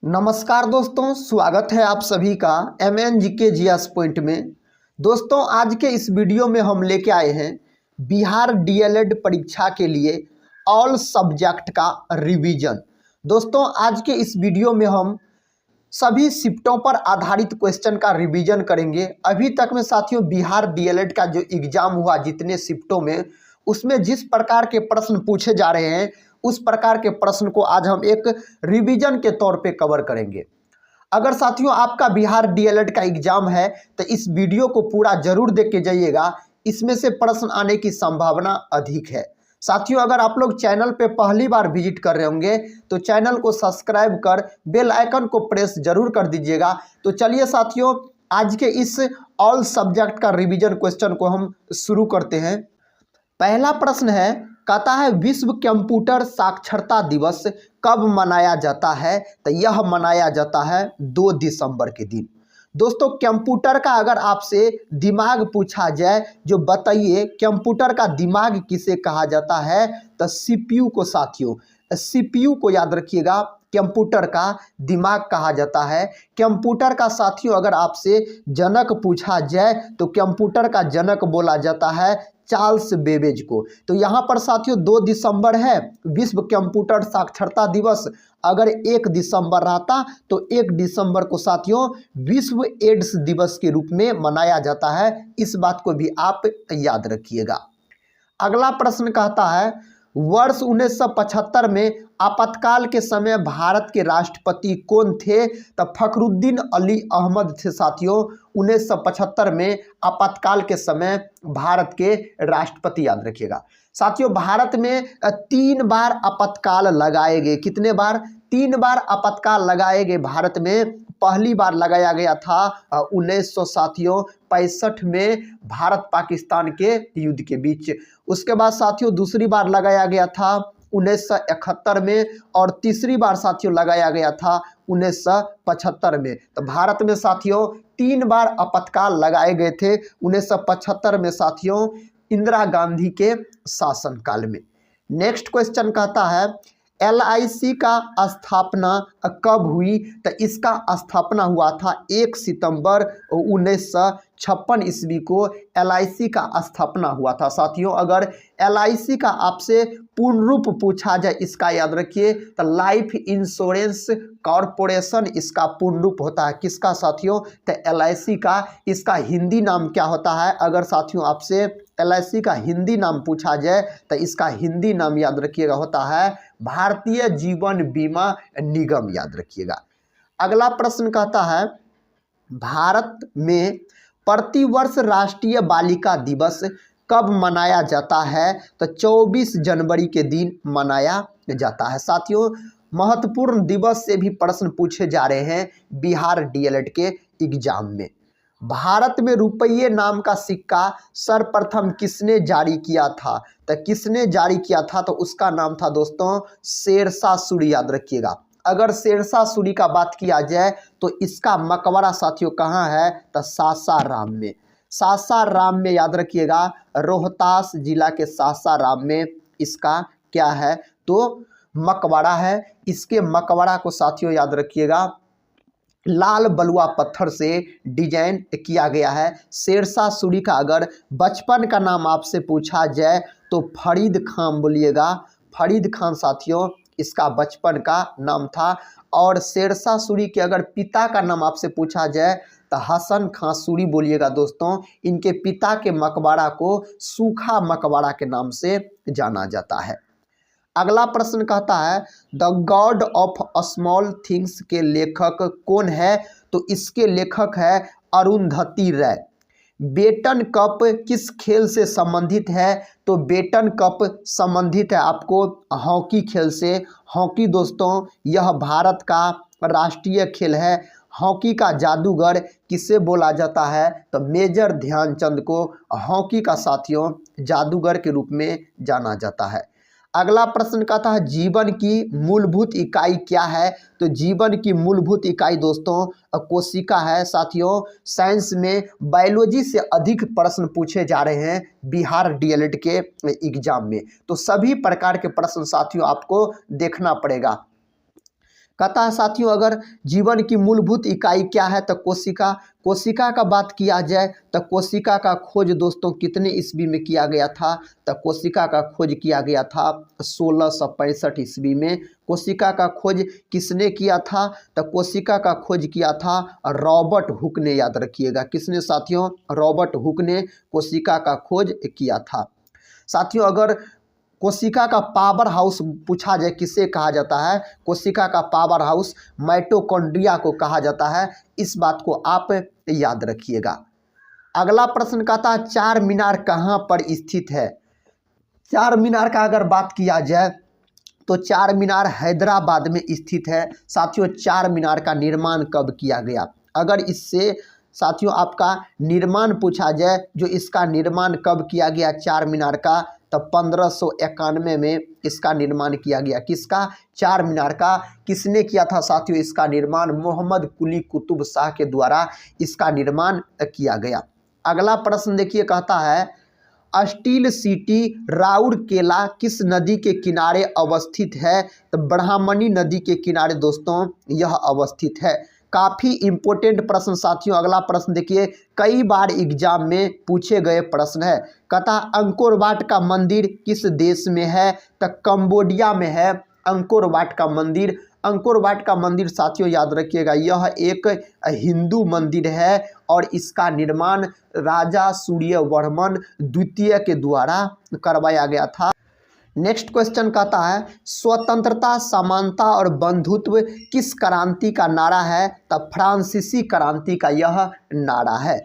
नमस्कार दोस्तों, स्वागत है आप सभी का MNGK GS पॉइंट में। दोस्तों, आज के इस वीडियो में हम लेके आए हैं बिहार DLED परीक्षा के लिए ऑल सब्जेक्ट का रिवीजन। दोस्तों, आज के इस वीडियो में हम सभी शिफ्टों पर आधारित क्वेश्चन का रिवीजन करेंगे। अभी तक में साथियों बिहार DLED का जो एग्जाम हुआ जितने शिफ्टों में, उसमें जिस प्रकार के प्रश्न पूछे जा रहे हैं उस प्रकार के प्रश्न को आज हम एक रिवीजन के तौर पे कवर करेंगे। अगर साथियों आपका बिहार DLED का एग्जाम है तो इस वीडियो को पूरा जरूर देख के जाइएगा, इसमें से प्रश्न आने की संभावना अधिक है। साथियों, अगर आप लोग चैनल पे पहली बार विजिट कर रहे होंगे तो चैनल को सब्सक्राइब कर बेल आइकन को प्रेस जरूर कर दीजिएगा। तो चलिए साथियों, आज के इस ऑल सब्जेक्ट का रिवीजन क्वेश्चन को हम शुरू करते हैं। पहला प्रश्न है, कहता है विश्व कंप्यूटर साक्षरता दिवस कब मनाया जाता है? तो यह मनाया जाता है 2 दिसंबर के दिन। दोस्तों, कंप्यूटर का अगर आपसे दिमाग पूछा जाए, जो बताइए कंप्यूटर का दिमाग किसे कहा जाता है? तो CPU को। साथियों, CPU को याद रखिएगा, कंप्यूटर का दिमाग कहा जाता है। कंप्यूटर का साथियों अगर आपसे जनक पूछा जाए तो कंप्यूटर का जनक बोला जाता है चार्ल्स बेबेज को। तो यहाँ पर साथियों 2 दिसंबर है विश्व कंप्यूटर साक्षरता दिवस। अगर 1 दिसंबर रहता तो 1 दिसंबर को साथियों विश्व एड्स दिवस के रूप में मनाया जाता है। इस बात को भी आप याद रखिएगा। अगला प्रश्न कहता है, वर्ष 1975 में आपातकाल के समय भारत के राष्ट्रपति कौन थे? तो फखरुद्दीन अली अहमद थे। साथियों, 1975 में आपातकाल के समय भारत के राष्ट्रपति, याद रखिएगा। साथियों, भारत में 3 बार आपातकाल लगाए गए। कितने बार? 3 बार आपातकाल लगाए गए भारत में। पहली बार लगाया गया था 1965 में भारत पाकिस्तान के युद्ध के बीच। उसके बाद साथियों दूसरी बार लगाया गया था 1971 में, और तीसरी बार साथियों लगाया गया था 1975 में। तो भारत में साथियों 3 बार आपातकाल लगाए गए थे। 1975 में साथियों इंदिरा गांधी के शासनकाल में। नेक्स्ट क्वेश्चन कहता है, LIC का स्थापना कब हुई? तो इसका स्थापना हुआ था 1 सितंबर 1956 ईस्वी को LIC का स्थापना हुआ था। साथियों, अगर LIC का आपसे पूर्ण रूप पूछा जाए, इसका याद रखिए, तो लाइफ इंश्योरेंस कॉरपोरेशन इसका पूर्ण रूप होता है। किसका साथियों? तो LIC का। इसका हिंदी नाम क्या होता है? अगर साथियों आपसे LIC का हिंदी नाम पूछा जाए तो इसका हिंदी नाम याद रखिएगा होता है भारतीय जीवन बीमा निगम, याद रखिएगा। अगला प्रश्न कहता है, भारत में प्रतिवर्ष राष्ट्रीय बालिका दिवस कब मनाया जाता है? तो 24 जनवरी के दिन मनाया जाता है। साथियों, महत्वपूर्ण दिवस से भी प्रश्न पूछे जा रहे हैं बिहार DLED के एग्जाम में। भारत में रुपये नाम का सिक्का सर्वप्रथम किसने जारी किया था? तो किसने जारी किया था? तो उसका नाम था दोस्तों शेरशाह सूरी, याद रखिएगा। अगर शेरशाह सूरी का बात किया जाए तो इसका मकबरा साथियों कहाँ है? तो सासाराम में। सासाराम में, याद रखिएगा, रोहतास जिला के सासाराम में इसका क्या है? तो मकबरा है। इसके मकबरा को साथियों याद रखिएगा लाल बलुआ पत्थर से डिजाइन किया गया है। शेरशाह सूरी का अगर बचपन का नाम आपसे पूछा जाए तो फरीद खान बोलिएगा। फरीद खान साथियों इसका बचपन का नाम था। और शेरशाह सूरी के अगर पिता का नाम आपसे पूछा जाए तो हसन खां सूरी बोलिएगा। दोस्तों, इनके पिता के मकबरा को सूखा मकबरा के नाम से जाना जाता है। अगला प्रश्न कहता है, the God of small things के लेखक कौन है? तो इसके लेखक है अरुंधति राय। बेटन कप किस खेल से संबंधित है? तो बेटन कप संबंधित है आपको हॉकी खेल से। हॉकी दोस्तों यह भारत का राष्ट्रीय खेल है। हॉकी का जादूगर किसे बोला जाता है? तो मेजर ध्यानचंद को हॉकी का साथियों जादूगर के रूप में जाना जाता है। अगला प्रश्न कहता है, जीवन की मूलभूत इकाई क्या है? तो जीवन की मूलभूत इकाई दोस्तों कोशिका है। साथियों, साइंस में बायोलॉजी से अधिक प्रश्न पूछे जा रहे हैं बिहार DLED के एग्जाम में, तो सभी प्रकार के प्रश्न साथियों आपको देखना पड़ेगा। कहता है साथियों अगर जीवन की मूलभूत इकाई क्या है तो कोशिका। कोशिका का बात किया जाए तो कोशिका का खोज दोस्तों कितने ईस्वी में किया गया था, तो कोशिका का खोज किया गया था 1665 ईस्वी में। कोशिका का खोज किसने किया था, तो कोशिका का खोज किया था रॉबर्ट हुक ने। याद रखिएगा किसने साथियों, रॉबर्ट हुक ने कोशिका का खोज किया था। साथियों अगर कोशिका का पावर हाउस पूछा जाए किसे कहा जाता है, कोशिका का पावर हाउस माइटोकॉन्ड्रिया को कहा जाता है। इस बात को आप याद रखिएगा। अगला प्रश्न कहता है चार मीनार कहाँ पर स्थित है। चार मीनार का अगर बात किया जाए तो चार मीनार हैदराबाद में स्थित है। साथियों चार मीनार का निर्माण कब किया गया, अगर इससे साथियों आपका निर्माण पूछा जाए, जो इसका निर्माण कब किया गया चार मीनार का, तब 1591 में इसका निर्माण किया गया। किसका, चार मीनार का। किसने किया था साथियों इसका निर्माण, मोहम्मद कुली कुतुब शाह के द्वारा इसका निर्माण किया गया। अगला प्रश्न देखिए कहता है स्टील सिटी राउरकेला किस नदी के किनारे अवस्थित है, तो ब्रह्मणी नदी के किनारे दोस्तों यह अवस्थित है। काफ़ी इंपॉर्टेंट प्रश्न साथियों। अगला प्रश्न देखिए, कई बार एग्जाम में पूछे गए प्रश्न है। कहता अंकोर वाट का मंदिर किस देश में है, तो कंबोडिया में है अंकोर वाट का मंदिर। अंकोर वाट का मंदिर साथियों याद रखिएगा यह एक हिंदू मंदिर है और इसका निर्माण राजा सूर्यवर्मन द्वितीय के द्वारा करवाया गया था। नेक्स्ट क्वेश्चन कहता है स्वतंत्रता, समानता और बंधुत्व किस क्रांति का नारा है, तब फ्रांसीसी क्रांति का यह नारा है।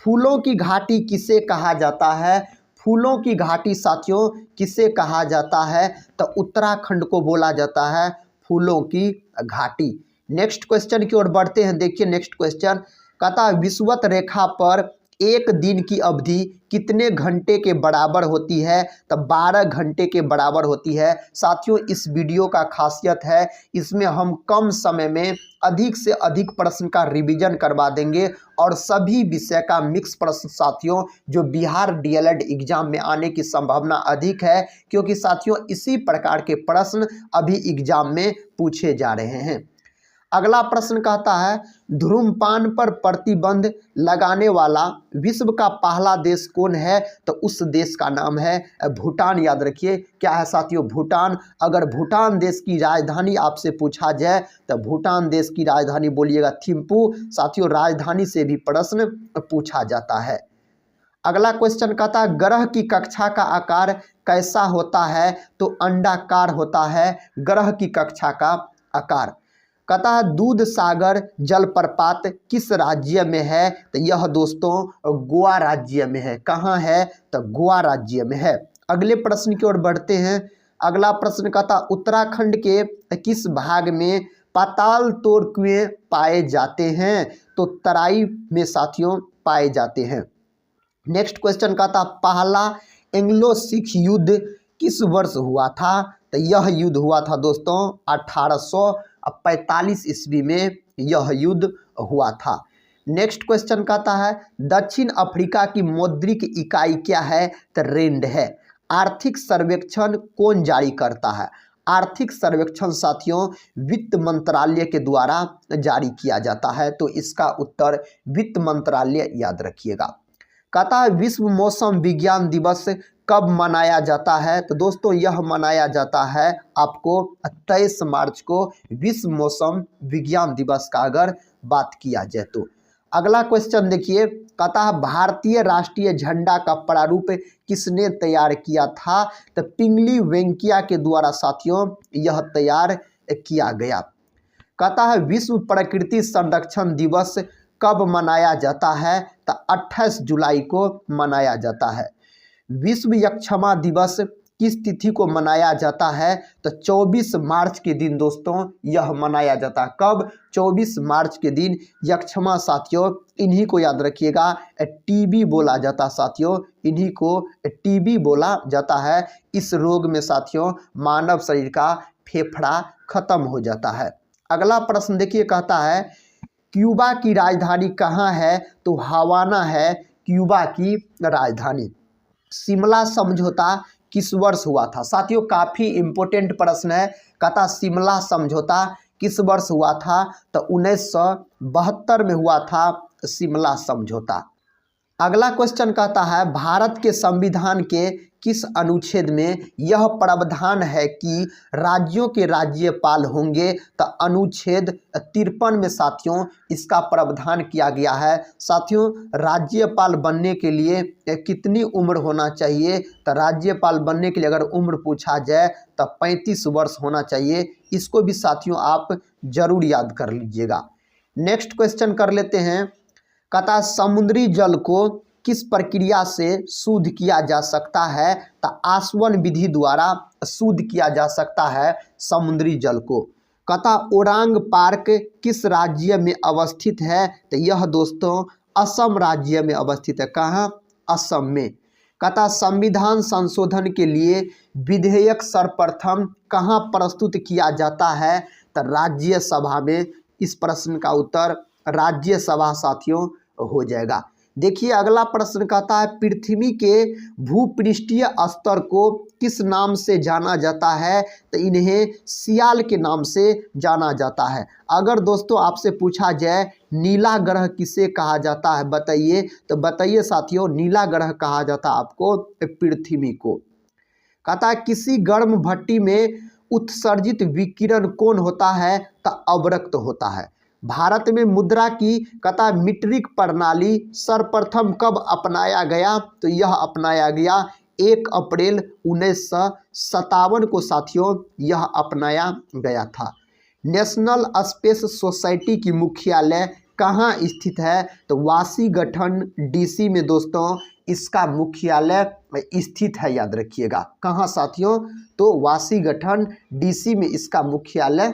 फूलों की घाटी किसे कहा जाता है, फूलों की घाटी साथियों किसे कहा जाता है, तो उत्तराखंड को बोला जाता है फूलों की घाटी। नेक्स्ट क्वेश्चन की ओर बढ़ते हैं। देखिए नेक्स्ट क्वेश्चन कहता है विषुवत रेखा पर एक दिन की अवधि कितने घंटे के बराबर होती है, तो 12 घंटे के बराबर होती है। साथियों इस वीडियो का खासियत है इसमें हम कम समय में अधिक से अधिक प्रश्न का रिवीजन करवा देंगे और सभी विषय का मिक्स प्रश्न साथियों जो बिहार डीएलएड एग्जाम में आने की संभावना अधिक है, क्योंकि साथियों इसी प्रकार के प्रश्न अभी एग्जाम में पूछे जा रहे हैं। अगला प्रश्न कहता है धूम्रपान पर प्रतिबंध लगाने वाला विश्व का पहला देश कौन है, तो उस देश का नाम है भूटान। याद रखिए क्या है साथियों, भूटान। अगर भूटान देश की राजधानी आपसे पूछा जाए तो भूटान देश की राजधानी बोलिएगा थिम्पू। साथियों राजधानी से भी प्रश्न पूछा जाता है। अगला क्वेश्चन कहता है ग्रह की कक्षा का आकार कैसा होता है, तो अंडाकार होता है ग्रह की कक्षा का आकार। कहता है दूध सागर जलप्रपात किस राज्य में है, तो यह दोस्तों गोवा राज्य में है। कहाँ है, तो गोवा राज्य में है। अगले प्रश्न की ओर बढ़ते हैं। अगला प्रश्न कहता उत्तराखंड के किस भाग में पाताल तोड़ कुएं पाए जाते हैं, तो तराई में साथियों पाए जाते हैं। नेक्स्ट क्वेश्चन कहता पहला एंग्लो सिख युद्ध किस वर्ष हुआ था, तो यह युद्ध हुआ था दोस्तों 1845 ईस्वी में यह युद्ध हुआ था। नेक्स्ट क्वेश्चन कहता है दक्षिण अफ्रीका की मौद्रिक इकाई क्या है, तो रेंड है। आर्थिक सर्वेक्षण कौन जारी करता है, आर्थिक सर्वेक्षण साथियों वित्त मंत्रालय के द्वारा जारी किया जाता है, तो इसका उत्तर वित्त मंत्रालय याद रखिएगा। कहता है विश्व मौसम विज्ञान दिवस कब मनाया जाता है, तो दोस्तों यह मनाया जाता है आपको 23 मार्च को विश्व मौसम विज्ञान दिवस का अगर बात किया जाए तो। अगला क्वेश्चन देखिए कहता है भारतीय राष्ट्रीय झंडा का प्रारूप किसने तैयार किया था, तो पिंगली वेंकैया के द्वारा साथियों यह तैयार किया गया। कहता है विश्व प्रकृति संरक्षण दिवस कब मनाया जाता है, तो 28 जुलाई को मनाया जाता है। विश्व यक्षमा दिवस किस तिथि को मनाया जाता है, तो 24 मार्च के दिन दोस्तों यह मनाया जाता है। कब, 24 मार्च के दिन यक्षमा साथियों इन्हीं को याद रखिएगा टीबी बोला जाता साथियों, इन्हीं को टीबी बोला जाता है। इस रोग में साथियों मानव शरीर का फेफड़ा खत्म हो जाता है। अगला प्रश्न देखिए कहता है क्यूबा की राजधानी कहाँ है, तो हवाना है क्यूबा की राजधानी। शिमला समझौता किस वर्ष हुआ था, साथियों काफ़ी इंपॉर्टेंट प्रश्न है। कहता शिमला समझौता किस वर्ष हुआ था? तो 1972 में हुआ था शिमला समझौता। अगला क्वेश्चन कहता है भारत के संविधान के किस अनुच्छेद में यह प्रावधान है कि राज्यों के राज्यपाल होंगे? तो अनुच्छेद 53 में साथियों इसका प्रावधान किया गया है। साथियों राज्यपाल बनने के लिए कितनी उम्र होना चाहिए? तो राज्यपाल बनने के लिए अगर उम्र पूछा जाए तो 35 वर्ष होना चाहिए। इसको भी साथियों आप जरूर याद कर लीजिएगा। नेक्स्ट क्वेश्चन कर लेते हैं। कहता समुद्री जल को किस प्रक्रिया से शुद्ध किया जा सकता है? तो आसवन विधि द्वारा शुद्ध किया जा सकता है समुद्री जल को। कहता ओरांग पार्क किस राज्य में अवस्थित है? तो यह दोस्तों असम राज्य में अवस्थित है। कहाँ? असम में। कहता संविधान संशोधन के लिए विधेयक सर्वप्रथम कहाँ प्रस्तुत किया जाता है? तो राज्यसभा में। इस प्रश्न का उत्तर राज्यसभा साथियों हो जाएगा। देखिए अगला प्रश्न कहता है पृथ्वी के भूपृष्ठीय स्तर को किस नाम से जाना जाता है? तो इन्हें सियाल के नाम से जाना जाता है। अगर दोस्तों आपसे पूछा जाए नीला ग्रह किसे कहा जाता है बताइए? तो बताइए साथियों नीला ग्रह कहा जाता है आपको पृथ्वी को। कहता है किसी गर्म भट्टी में उत्सर्जित विकिरण कौन होता है? तो अवरक्त होता है। भारत में मुद्रा की कहता मीट्रिक प्रणाली सर्वप्रथम कब अपनाया गया? तो यह अपनाया गया 1 अप्रैल 1957 को साथियों यह अपनाया गया था। नेशनल स्पेस सोसाइटी की मुख्यालय कहाँ स्थित है? तो वाशिंगटन डीसी में दोस्तों इसका मुख्यालय स्थित है, याद रखिएगा। कहाँ साथियों? तो वाशिंगटन डीसी में इसका मुख्यालय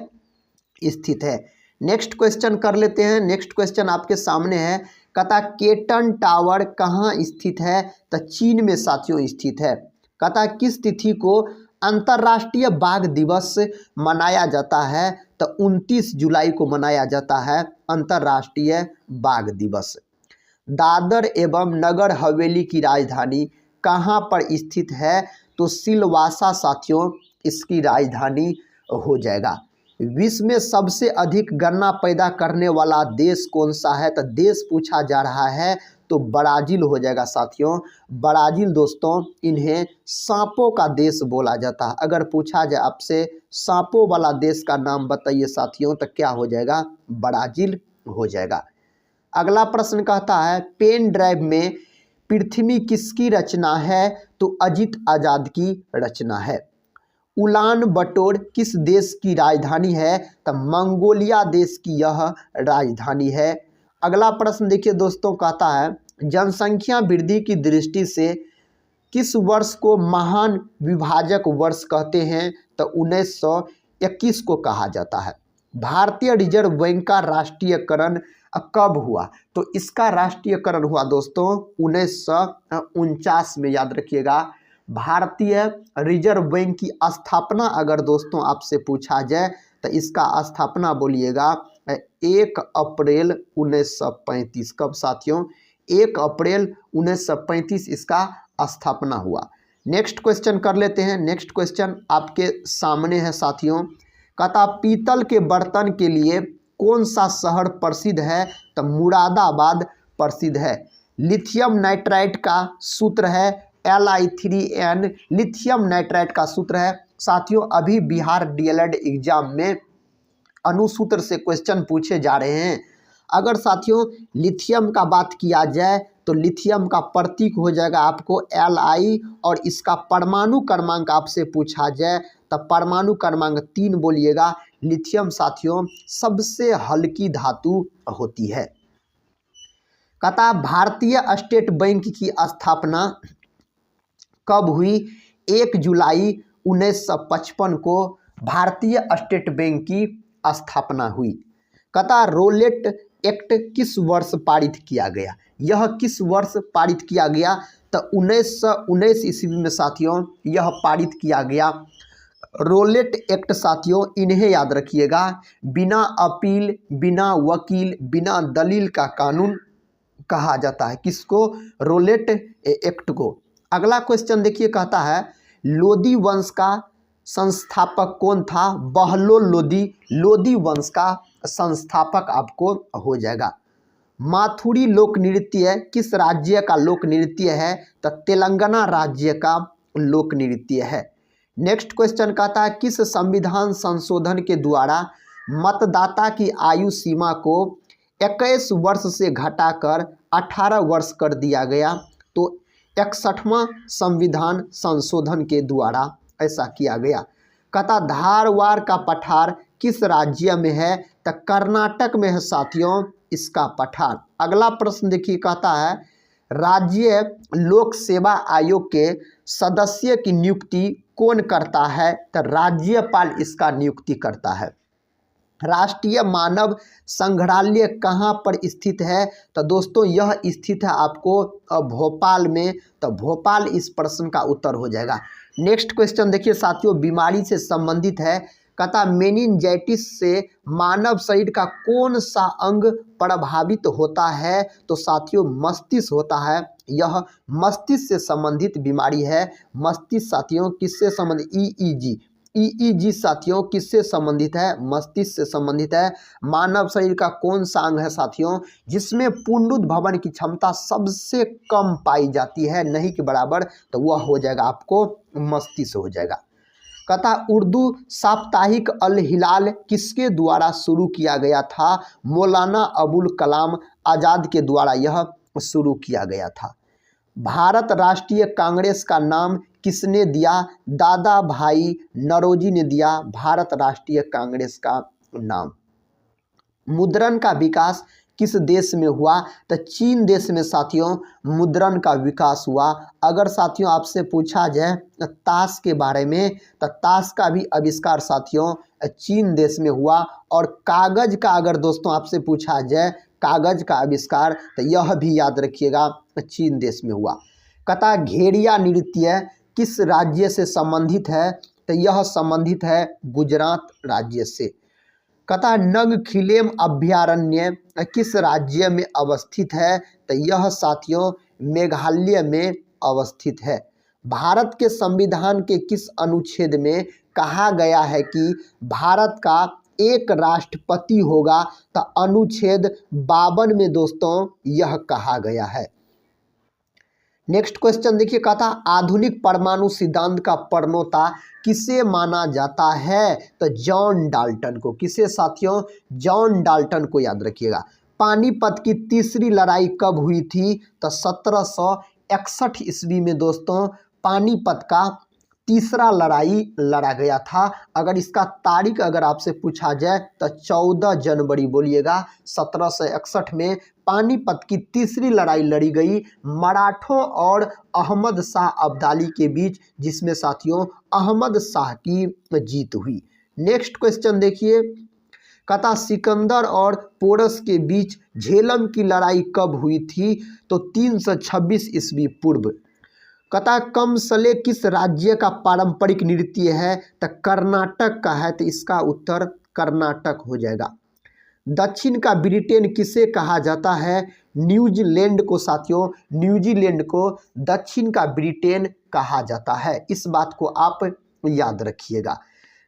स्थित है। नेक्स्ट क्वेश्चन कर लेते हैं। नेक्स्ट क्वेश्चन आपके सामने है। कहता केटन टावर कहाँ स्थित है? तो चीन में साथियों स्थित है। कहता किस तिथि को अंतर्राष्ट्रीय बाघ दिवस मनाया जाता है? तो 29 जुलाई को मनाया जाता है अंतर्राष्ट्रीय बाघ दिवस। दादर एवं नगर हवेली की राजधानी कहाँ पर स्थित है? तो सिलवासा साथियों इसकी राजधानी हो जाएगा। विश्व में सबसे अधिक गन्ना पैदा करने वाला देश कौन सा है? तो देश पूछा जा रहा है तो ब्राज़ील हो जाएगा साथियों। ब्राज़ील दोस्तों इन्हें सांपों का देश बोला जाता है। अगर पूछा जाए आपसे सांपों वाला देश का नाम बताइए साथियों तो क्या हो जाएगा? ब्राज़ील हो जाएगा। अगला प्रश्न कहता है पेन ड्राइव में पृथ्वी किसकी रचना है? तो अजित आजाद की रचना है। उलान बटोर किस देश की राजधानी है? तो मंगोलिया देश की यह राजधानी है। अगला प्रश्न देखिए दोस्तों कहता है जनसंख्या वृद्धि की दृष्टि से किस वर्ष को महान विभाजक वर्ष कहते हैं? तो 1921 को कहा जाता है। भारतीय रिजर्व बैंक का राष्ट्रीयकरण कब हुआ? तो इसका राष्ट्रीयकरण हुआ दोस्तों 1949 में, याद रखिएगा। भारतीय रिजर्व बैंक की स्थापना अगर दोस्तों आपसे पूछा जाए तो इसका स्थापना बोलिएगा 1 अप्रैल 1935। कब साथियों? 1 अप्रैल 1935 इसका स्थापना हुआ। नेक्स्ट क्वेश्चन कर लेते हैं। नेक्स्ट क्वेश्चन आपके सामने है साथियों। कहता पीतल के बर्तन के लिए कौन सा शहर प्रसिद्ध है? तो मुरादाबाद प्रसिद्ध है। लिथियम नाइट्राइट का सूत्र है Li3n। लिथियम नाइट्राइट का सूत्र है साथियों। अभी बिहार डीएलएड एग्जाम में अनुसूत्र से क्वेश्चन पूछे जा रहे हैं। अगर साथियों लिथियम का बात किया जाए तो लिथियम का प्रतीक हो जाएगा आपको Li, और इसका परमाणु क्रमांक आपसे पूछा जाए तो परमाणु क्रमांक 3 बोलिएगा। लिथियम साथियों सबसे हल्की धातु होती है। कहता भारतीय स्टेट बैंक की स्थापना कब हुई? 1 जुलाई 1955 को भारतीय स्टेट बैंक की स्थापना हुई। कहता रोलेट एक्ट किस वर्ष पारित किया गया? यह किस वर्ष पारित किया गया? तो 1919 ईस्वी में साथियों यह पारित किया गया। रोलेट एक्ट साथियों इन्हें याद रखिएगा, बिना अपील, बिना वकील, बिना दलील का कानून कहा जाता है। किसको? रोलेट एक्ट को। अगला क्वेश्चन देखिए कहता है लोदी वंश का संस्थापक कौन था? बहलोल लोदी, लोदी वंश का संस्थापक आपको हो जाएगा। माथुरी लोक नृत्य किस राज्य का लोक नृत्य है? तो तेलंगाना राज्य का लोक नृत्य है। नेक्स्ट क्वेश्चन कहता है किस संविधान संशोधन के द्वारा मतदाता की आयु सीमा को 21 वर्ष से घटाकर 18 वर्ष कर दिया गया? तो 61वां संविधान संशोधन के द्वारा ऐसा किया गया। कहता धारवाड़ का पठार किस राज्य में है? तो कर्नाटक में है साथियों इसका पठार। अगला प्रश्न देखिए, कहता है राज्य लोक सेवा आयोग के सदस्य की नियुक्ति कौन करता है? तो राज्यपाल इसका नियुक्ति करता है। राष्ट्रीय मानव संग्रहालय कहाँ पर स्थित है? तो दोस्तों यह स्थित है आपको भोपाल में। तो भोपाल इस प्रश्न का उत्तर हो जाएगा। नेक्स्ट क्वेश्चन देखिए साथियों, बीमारी से संबंधित है। कहता मेनिंजाइटिस से मानव शरीर का कौन सा अंग प्रभावित होता है? तो साथियों मस्तिष्क होता है। यह मस्तिष्क से संबंधित बीमारी है। मस्तिष्क साथियों किससे संबंधित? ईईजी साथियों किससे संबंधित है? मस्तिष्क से संबंधित है। मानव शरीर का कौन सा अंग है साथियों जिसमें पुनरुद्भवन की क्षमता सबसे कम पाई जाती है, नहीं के बराबर? तो वह हो जाएगा आपको मस्तिष्क हो जाएगा। कहता उर्दू साप्ताहिक अल हिलाल किसके द्वारा शुरू किया गया था? मौलाना अबुल कलाम आज़ाद के द्वारा यह शुरू किया गया था। भारत राष्ट्रीय कांग्रेस का नाम किसने दिया? दादा भाई नौरोजी ने दिया भारत राष्ट्रीय कांग्रेस का नाम। मुद्रण का विकास किस देश में हुआ? तो चीन देश में साथियों मुद्रण का विकास हुआ। अगर साथियों आपसे पूछा जाए ताश के बारे में, तो ताश का भी आविष्कार साथियों चीन देश में हुआ। और कागज का अगर दोस्तों आपसे पूछा जाए कागज का आविष्कार, तो यह भी याद रखिएगा चीन देश में हुआ। कहता घेरिया नृत्य किस राज्य से संबंधित है? तो यह संबंधित है गुजरात राज्य से। कहता नगखिलेम अभ्यारण्य किस राज्य में अवस्थित है? तो यह साथियों मेघालय में अवस्थित है। भारत के संविधान के किस अनुच्छेद में कहा गया है कि भारत का एक राष्ट्रपति होगा? तो अनुच्छेद 52 में दोस्तों यह कहा गया है। नेक्स्ट क्वेश्चन देखिए, कहता आधुनिक परमाणु सिद्धांत का प्रणेता किसे माना जाता है? तो जॉन डाल्टन को। किसे साथियों? जॉन डाल्टन को याद रखिएगा। पानीपत की तीसरी लड़ाई कब हुई थी? तो 1761 ईस्वी में दोस्तों पानीपत का तीसरा लड़ाई लड़ा गया था। अगर इसका तारीख अगर आपसे पूछा जाए तो 14 जनवरी बोलिएगा 1761 में पानीपत की तीसरी लड़ाई लड़ी गई मराठों और अहमद शाह अब्दाली के बीच, जिसमें साथियों अहमद शाह की जीत हुई। नेक्स्ट क्वेश्चन देखिए, कहता सिकंदर और पोरस के बीच झेलम की लड़ाई कब हुई थी? तो 326 ईस्वी पूर्व। कहता कमसले किस राज्य का पारंपरिक नृत्य है? तो कर्नाटक का है। तो इसका उत्तर कर्नाटक हो जाएगा। दक्षिण का ब्रिटेन किसे कहा जाता है? न्यूजीलैंड को साथियों, न्यूजीलैंड को दक्षिण का ब्रिटेन कहा जाता है। इस बात को आप याद रखिएगा।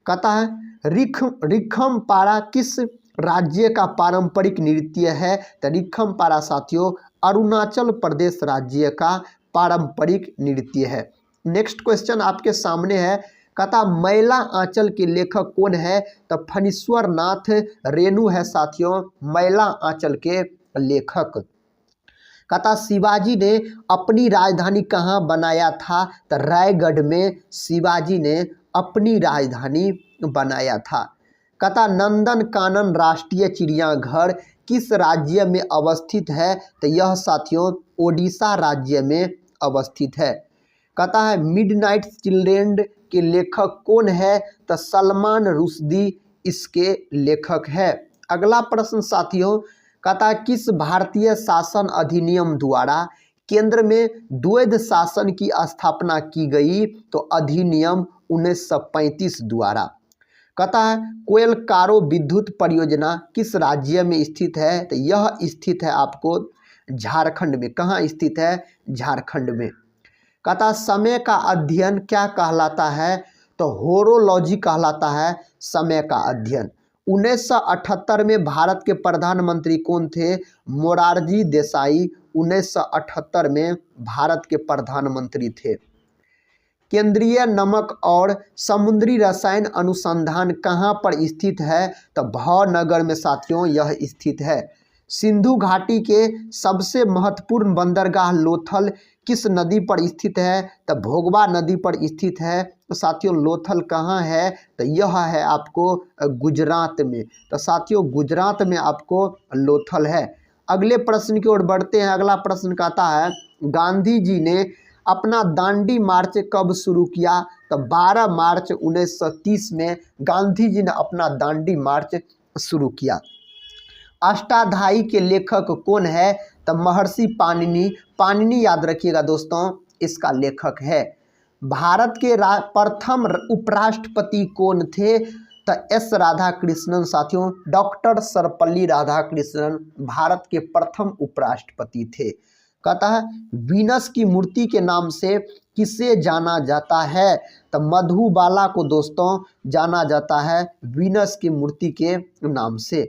कहता है रिखमपारा किस राज्य का पारंपरिक नृत्य है? तो रिखमपारा साथियों अरुणाचल प्रदेश राज्य का पारंपरिक नृत्य है। नेक्स्ट क्वेश्चन आपके सामने है। कहता मैला आंचल के लेखक कौन है? तो फणीश्वर नाथ रेणु है साथियों मैला आंचल के लेखक। कहता शिवाजी ने अपनी राजधानी कहाँ बनाया था? तो रायगढ़ में शिवाजी ने अपनी राजधानी बनाया था। कहता नंदन कानन राष्ट्रीय चिड़ियाघर किस राज्य में अवस्थित है? तो यह साथियों ओडिशा राज्य में अवस्थित है। कहता है मिडनाइट चिल्ड्रेन के लेखक कौन है? तो सलमान रुश्दी इसके लेखक है। अगला प्रश्न साथियों, कहता किस भारतीय शासन अधिनियम द्वारा केंद्र में द्वैध शासन की स्थापना की गई? तो अधिनियम 1935 द्वारा। कहता है कोयलकारो विद्युत परियोजना किस राज्य में स्थित है? तो यह स्थित है आपको झारखंड में। कहाँ स्थित है? झारखंड में। कहता समय का अध्ययन क्या कहलाता है? तो होरोलॉजी कहलाता है समय का अध्ययन। 1978 में भारत के प्रधानमंत्री कौन थे? मोरारजी देसाई 1978 में भारत के प्रधानमंत्री थे। केंद्रीय नमक और समुद्री रसायन अनुसंधान कहाँ पर स्थित है? तो भावनगर में साथियों यह स्थित है। सिंधु घाटी के सबसे महत्वपूर्ण बंदरगाह लोथल किस नदी पर स्थित है? तो भोगवा नदी पर स्थित है। तो साथियों लोथल कहाँ है? तो यह है आपको गुजरात में। तो साथियों गुजरात में आपको लोथल है। अगले प्रश्न की ओर बढ़ते हैं। अगला प्रश्न कहता है गांधी जी ने अपना दांडी मार्च कब शुरू किया? तो 12 मार्च 1930 में गांधी जी ने अपना दांडी मार्च शुरू किया। अष्टाध्यायी के लेखक कौन है? तो महर्षि पाणिनि। पाणिनि याद रखिएगा दोस्तों, इसका लेखक है। भारत के प्रथम उपराष्ट्रपति कौन थे? तो एस राधाकृष्णन साथियों। डॉक्टर सर्वपल्ली राधाकृष्णन भारत के प्रथम उपराष्ट्रपति थे। कहता है वीनस की मूर्ति के नाम से किसे जाना जाता है? तो मधुबाला को दोस्तों जाना जाता है वीनस की मूर्ति के नाम से।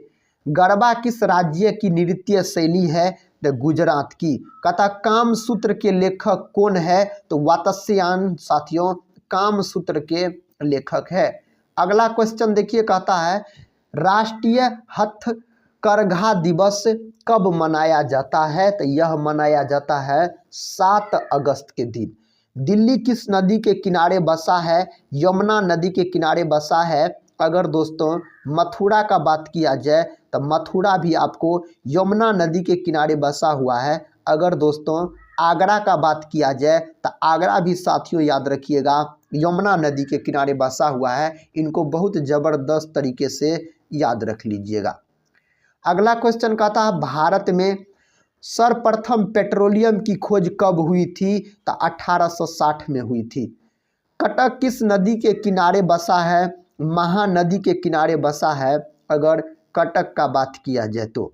गरबा किस राज्य की नृत्य शैली है? तो गुजरात की। कहता कामसूत्र के लेखक कौन है? तो वात्स्यायन साथियों कामसूत्र के लेखक है। अगला क्वेश्चन देखिए, कहता है राष्ट्रीय हथकरघा दिवस कब मनाया जाता है? तो यह मनाया जाता है 7 अगस्त के दिन। दिल्ली किस नदी के किनारे बसा है? यमुना नदी के किनारे बसा है। अगर दोस्तों मथुरा का बात किया जाए तो मथुरा भी आपको यमुना नदी के किनारे बसा हुआ है। अगर दोस्तों आगरा का बात किया जाए तो आगरा भी साथियों याद रखिएगा यमुना नदी के किनारे बसा हुआ है। इनको बहुत ज़बरदस्त तरीके से याद रख लीजिएगा। अगला क्वेश्चन कहता है भारत में सर्वप्रथम पेट्रोलियम की खोज कब हुई थी? तो 1860 में हुई थी। कटक किस नदी के किनारे बसा है? महानदी के किनारे बसा है। अगर कटक का बात किया जाए तो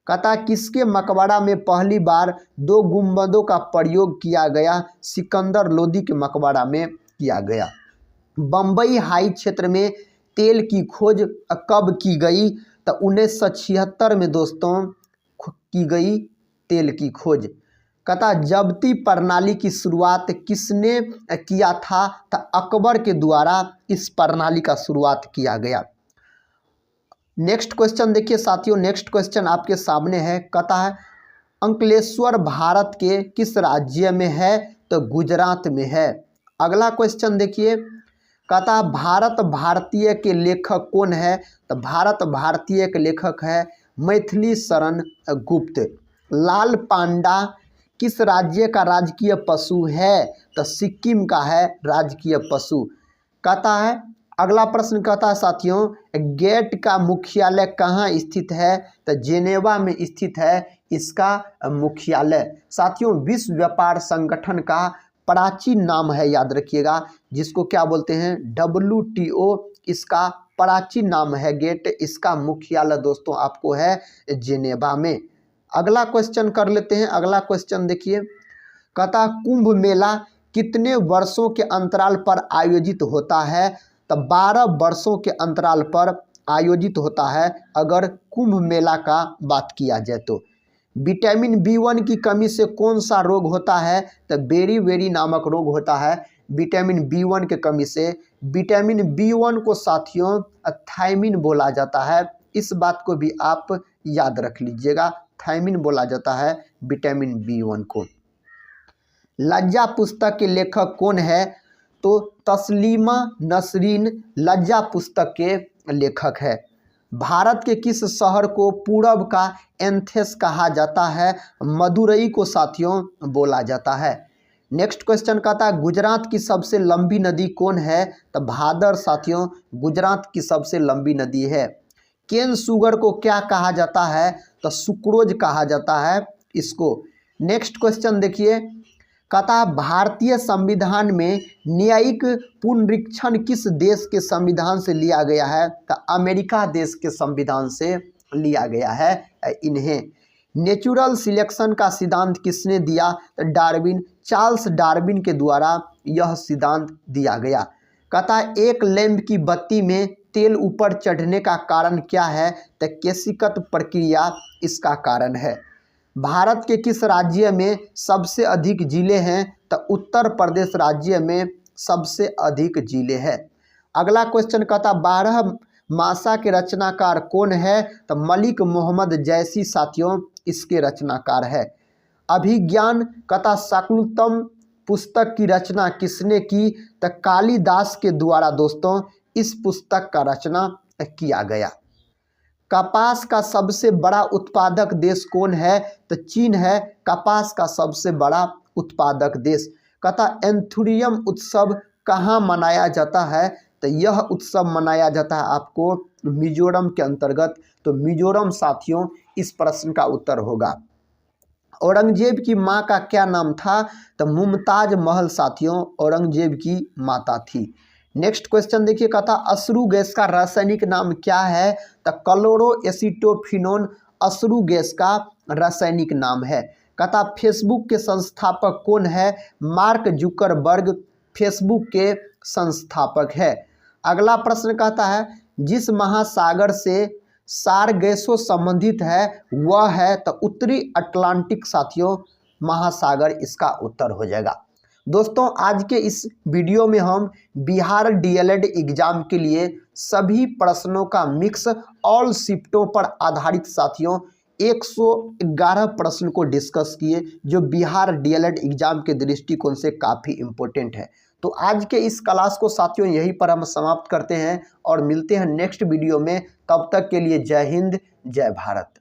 कहता किसके मकबरा में पहली बार 2 गुंबदों का प्रयोग किया गया? सिकंदर लोदी के मकबरा में किया गया। बम्बई हाई क्षेत्र में तेल की खोज कब की गई? तो 1976 में दोस्तों की गई तेल की खोज। कहता जब्ती प्रणाली की शुरुआत किसने किया था? तो अकबर के द्वारा इस प्रणाली का शुरुआत किया गया। नेक्स्ट क्वेश्चन देखिए साथियों, नेक्स्ट क्वेश्चन आपके सामने है। कहता है अंकलेश्वर भारत के किस राज्य में है? तो गुजरात में है। अगला क्वेश्चन देखिए, कहता भारत भारतीय के लेखक कौन है? तो भारत भारतीय के लेखक है मैथिली शरण गुप्त। लाल पांडा किस राज्य का राजकीय पशु है? तो सिक्किम का है राजकीय पशु। कहता है अगला प्रश्न कहता है साथियों गेट का मुख्यालय कहाँ स्थित है? तो जेनेवा में स्थित है इसका मुख्यालय। साथियों विश्व व्यापार संगठन का प्राचीन नाम है, याद रखिएगा, जिसको क्या बोलते हैं? WTO इसका प्राचीन नाम है गेट। इसका मुख्यालय दोस्तों आपको है जेनेवा में। अगला क्वेश्चन कर लेते हैं। अगला क्वेश्चन देखिए, कहता कुंभ मेला कितने वर्षों के अंतराल पर आयोजित होता है? तो 12 वर्षों के अंतराल पर आयोजित होता है अगर कुंभ मेला का बात किया जाए तो। विटामिन B1 की कमी से कौन सा रोग होता है? तो बेरी नामक रोग होता है विटामिन B1 के कमी से। विटामिन B1 को साथियों थायमिन बोला जाता है, इस बात को भी आप याद रख लीजिएगा, थायमिन बोला जाता है विटामिन B1 को। लज्जा पुस्तक के लेखक कौन है? तो तस्लीमा नसरीन लज्जा पुस्तक के लेखक है। भारत के किस शहर को पूरब का एथेंस कहा जाता है? मदुरई को साथियों बोला जाता है। नेक्स्ट क्वेश्चन कहता है गुजरात की सबसे लंबी नदी कौन है? तो भादर साथियों गुजरात की सबसे लंबी नदी है। केन शुगर को क्या कहा जाता है? तो सुक्रोज कहा जाता है इसको। नेक्स्ट क्वेश्चन देखिए, कहता भारतीय संविधान में न्यायिक पुनरीक्षण किस देश के संविधान से लिया गया है? तो अमेरिका देश के संविधान से लिया गया है इन्हें। नेचुरल सिलेक्शन का सिद्धांत किसने दिया? तो डार्विन, चार्ल्स डार्विन के द्वारा यह सिद्धांत दिया गया। कहता है एक लैंप की बत्ती में तेल ऊपर चढ़ने का कारण क्या है? तो केशिकत प्रक्रिया इसका कारण है। भारत के किस राज्य में सबसे अधिक जिले हैं? तो उत्तर प्रदेश राज्य में सबसे अधिक जिले हैं। अगला क्वेश्चन कहता 12 मासा के रचनाकार कौन है? तो मलिक मोहम्मद जैसी साथियों इसके रचनाकार है। अभिज्ञान कहता शाकुंतलम पुस्तक की रचना किसने की? तो कालिदास के द्वारा दोस्तों इस पुस्तक का रचना किया गया। कपास का सबसे बड़ा उत्पादक देश कौन है? तो चीन है कपास का सबसे बड़ा उत्पादक देश। कहता एंथुरियम उत्सव कहाँ मनाया जाता है? तो यह उत्सव मनाया जाता है आपको मिजोरम के अंतर्गत। तो मिजोरम साथियों इस प्रश्न का उत्तर होगा। औरंगजेब की माँ का क्या नाम था? तो मुमताज महल साथियों औरंगजेब की माता थी। नेक्स्ट क्वेश्चन देखिए, कहता अश्रु गैस का रासायनिक नाम क्या है? तो क्लोरोएसिटोफिनोन अश्रु गैस का रासायनिक नाम है। कहता फेसबुक के संस्थापक कौन है? मार्क जुकरबर्ग फेसबुक के संस्थापक है। अगला प्रश्न कहता है जिस महासागर से सारगेसो संबंधित है वह है? तो उत्तरी अटलांटिक साथियों महासागर इसका उत्तर हो जाएगा। दोस्तों आज के इस वीडियो में हम बिहार डीएलएड एग्जाम के लिए सभी प्रश्नों का मिक्स ऑल शिफ्टों पर आधारित साथियों 111 प्रश्न को डिस्कस किए जो बिहार डीएलएड एग्जाम के दृष्टिकोण से काफ़ी इम्पोर्टेंट है। तो आज के इस क्लास को साथियों यहीं पर हम समाप्त करते हैं और मिलते हैं नेक्स्ट वीडियो में। तब तक के लिए जय हिंद जय भारत।